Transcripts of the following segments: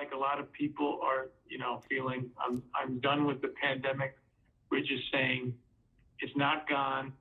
like a lot of people are, feeling I'm done with the pandemic. We're just saying it's not gone.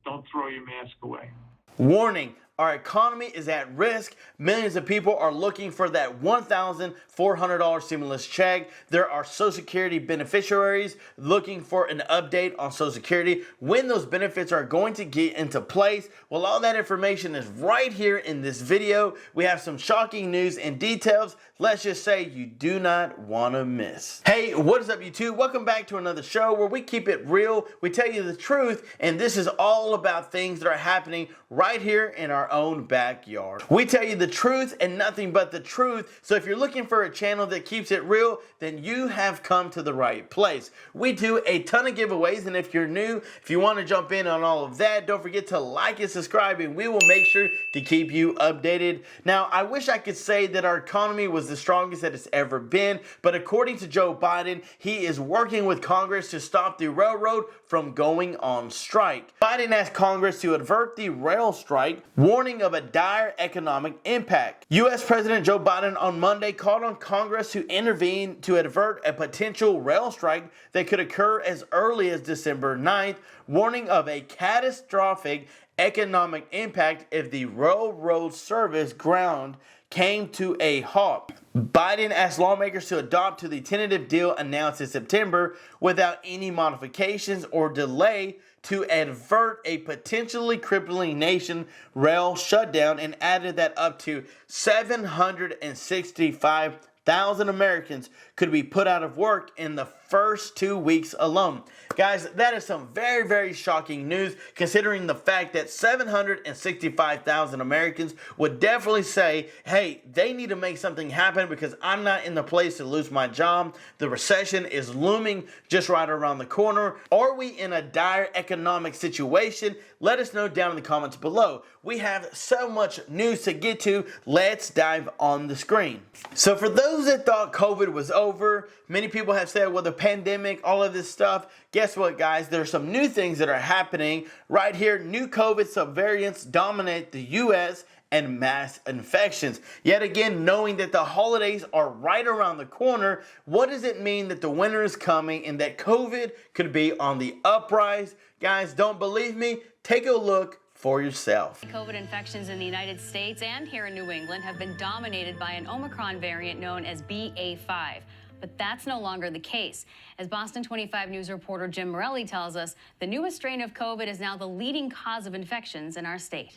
Don't throw your mask away. Warning, our economy is at risk. Millions of people are looking for that $1,400 stimulus check. There are Social Security beneficiaries looking for an update on Social Security, when those benefits are going to get into place. Well, all that information is right here in this video. We have some shocking news and details. Let's just say you do not want to miss. Hey, what is up, YouTube? Welcome back to another show where we keep it real. We tell you the truth, and this is all about things that are happening right here in our own backyard. We tell you the truth and nothing but the truth. So if you're looking for a channel that keeps it real, then you have come to the right place. We do a ton of giveaways, and if you're new, if you want to jump in on all of that, don't forget to like and subscribe, and we will make sure to keep you updated. Now, I wish I could say that our economy was the strongest that it's ever been, but according to Joe Biden, he is working with Congress to stop the railroad from going on strike. Biden asked Congress to avert the rail strike, warning of a dire economic impact. U.S. President Joe Biden on Monday called on Congress to intervene to avert a potential rail strike that could occur as early as December 9th, warning of a catastrophic economic impact if the railroad service ground came to a halt. Biden asked lawmakers to adopt to the tentative deal announced in September without any modifications or delay to avert a potentially crippling nation rail shutdown, and added that up to 765,000 Americans could be put out of work in the first 2 weeks alone. Guys, that is some very, very shocking news, considering the fact that 765,000 Americans would definitely say, hey, they need to make something happen because I'm not in the place to lose my job. The recession is looming just right around the corner. Are we in a dire economic situation? Let us know down in the comments below. We have so much news to get to. Let's dive on the screen. So for those that thought COVID was over, many people have said, well, the pandemic, all of this stuff. Guess what, guys? There's some new things that are happening right here. New COVID subvariants dominate the U.S. and mass infections. Yet again, knowing that the holidays are right around the corner, what does it mean that the winter is coming and that COVID could be on the uprise? Guys, don't believe me? Take a look for yourself. COVID infections in the United States and here in New England have been dominated by an Omicron variant known as BA.5. But that's no longer the case. As Boston 25 News reporter Jim Morelli tells us, the newest strain of COVID is now the leading cause of infections in our state.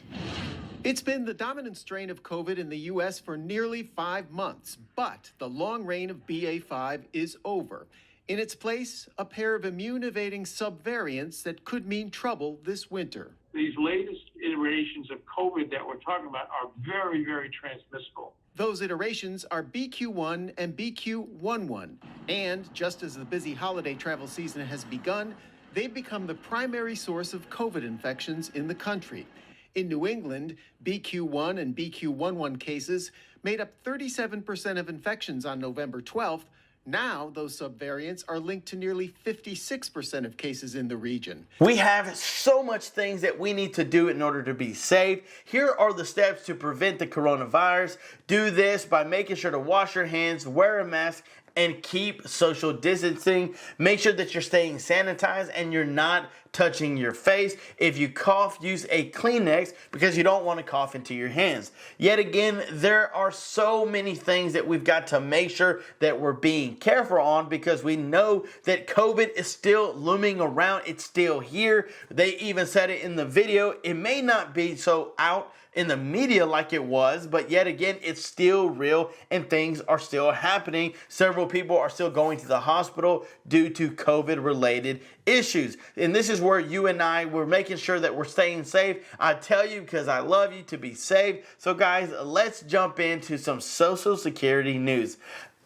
It's been the dominant strain of COVID in the U.S. for nearly 5 months, but the long reign of BA.5 is over. In its place, a pair of immune-evading subvariants that could mean trouble this winter. These latest iterations of COVID that we're talking about are very, very transmissible. Those iterations are BQ1 and BQ11, and just as the busy holiday travel season has begun, they've become the primary source of COVID infections in the country. In New England, BQ1 and BQ11 cases made up 37% of infections on November 12th. Now, those subvariants are linked to nearly 56% of cases in the region. We have so much things that we need to do in order to be safe. Here are the steps to prevent the coronavirus. Do this by making sure to wash your hands, wear a mask, and keep social distancing. Make sure that you're staying sanitized and you're not touching your face. If you cough, use a Kleenex because you don't want to cough into your hands. Yet again, there are so many things that we've got to make sure that we're being careful on, because we know that COVID is still looming around. It's still here. They even said it in the video. It may not be so out in the media like it was, but yet again, it's still real and things are still happening. Several people are still going to the hospital due to COVID related issues. And this is where you and I, we're making sure that we're staying safe. I tell you, because I love you, to be safe. So guys, let's jump into some Social Security news.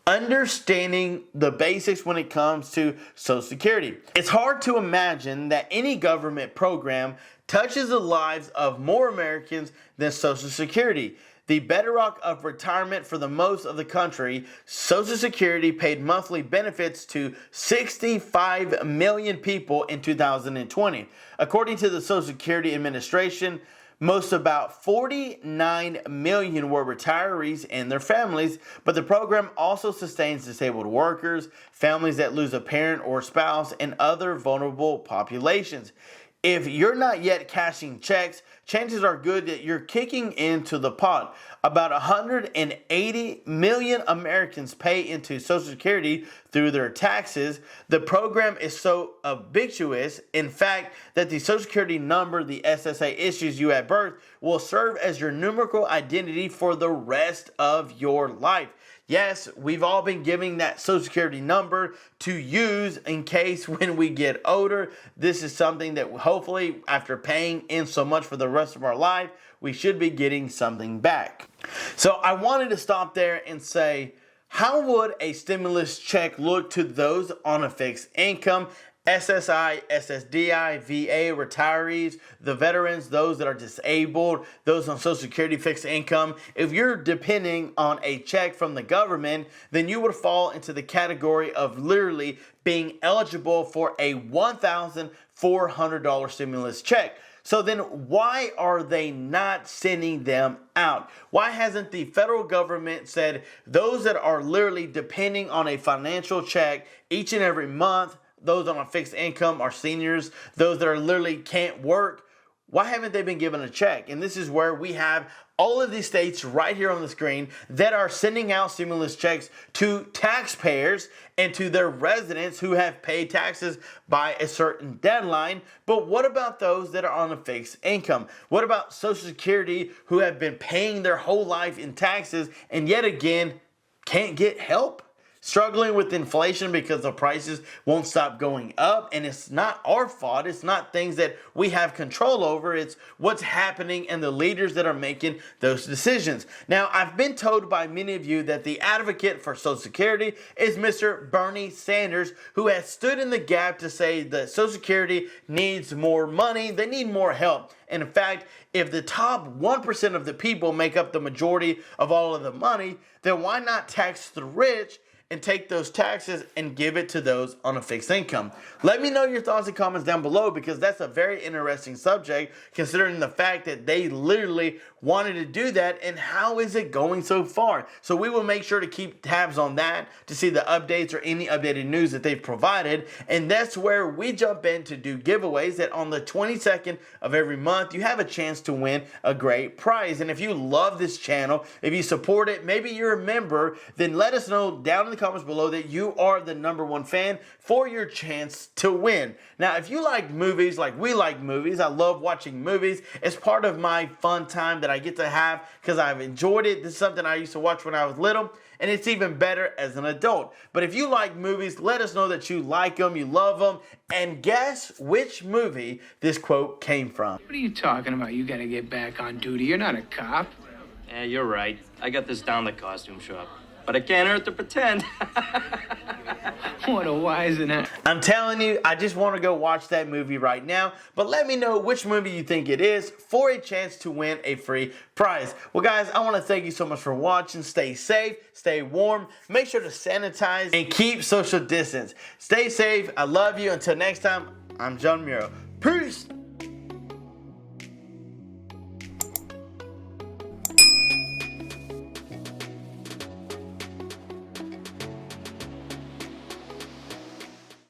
Understanding the basics when it comes to Social Security. It's hard to imagine that any government program touches the lives of more Americans than Social Security. The bedrock of retirement for the most of the country, Social Security paid monthly benefits to 65 million people in 2020. According to the Social Security Administration, Most about 49 million were retirees and their families, but the program also sustains disabled workers, families that lose a parent or spouse, and other vulnerable populations. If you're not yet cashing checks, chances are good that you're kicking into the pot. About 180 million Americans pay into Social Security through their taxes. The program is so ubiquitous, in fact, that the Social Security number the SSI issues you at birth will serve as your numerical identity for the rest of your life. Yes, we've all been giving that Social Security number to use in case when we get older. This is something that hopefully, after paying in so much for the rest of our life, we should be getting something back. So I wanted to stop there and say, how would a stimulus check look to those on a fixed income? SSI, SSDI, VA, retirees, the veterans, those that are disabled, those on Social Security fixed income. If you're depending on a check from the government, then you would fall into the category of literally being eligible for a $1,400 stimulus check. So then why are they not sending them out? Why hasn't the federal government said those that are literally depending on a financial check each and every month, those on a fixed income are seniors, those that are literally can't work, why haven't they been given a check? And this is where we have all of these states right here on the screen that are sending out stimulus checks to taxpayers and to their residents who have paid taxes by a certain deadline. But what about those that are on a fixed income? What about Social Security who have been paying their whole life in taxes and yet again can't get help? Struggling with inflation because the prices won't stop going up, and it's not our fault. It's not things that we have control over. It's what's happening and the leaders that are making those decisions. Now, I've been told by many of you that the advocate for Social Security is Mr. Bernie Sanders, who has stood in the gap to say that Social Security needs more money. They need more help. And in fact, if the top 1% of the people make up the majority of all of the money, then why not tax the rich and take those taxes and give it to those on a fixed income? Let me know your thoughts and comments down below, because that's a very interesting subject considering the fact that they literally wanted to do that, and how is it going so far? So we will make sure to keep tabs on that to see the updates or any updated news that they've provided. And that's where we jump in to do giveaways that on the 22nd of every month you have a chance to win a great prize. And if you love this channel, if you support it, maybe you're a member, then let us know down in the comments below that you are the #1 fan for your chance to win. Now, if you like movies like we like movies, I love watching movies. It's part of my fun time that I get to have because I've enjoyed it. This is something I used to watch when I was little, and it's even better as an adult. But if you like movies, let us know that you like them, you love them, and guess which movie this quote came from. What are you talking about? You gotta get back on duty. You're not a cop. Yeah, you're right. I got this down the costume shop. But it can't hurt to pretend. What a wisener. I'm telling you, I just want to go watch that movie right now. But let me know which movie you think it is for a chance to win a free prize. Well, guys, I want to thank you so much for watching. Stay safe, stay warm, make sure to sanitize, and keep social distance. Stay safe. I love you. Until next time, I'm John Muro. Peace.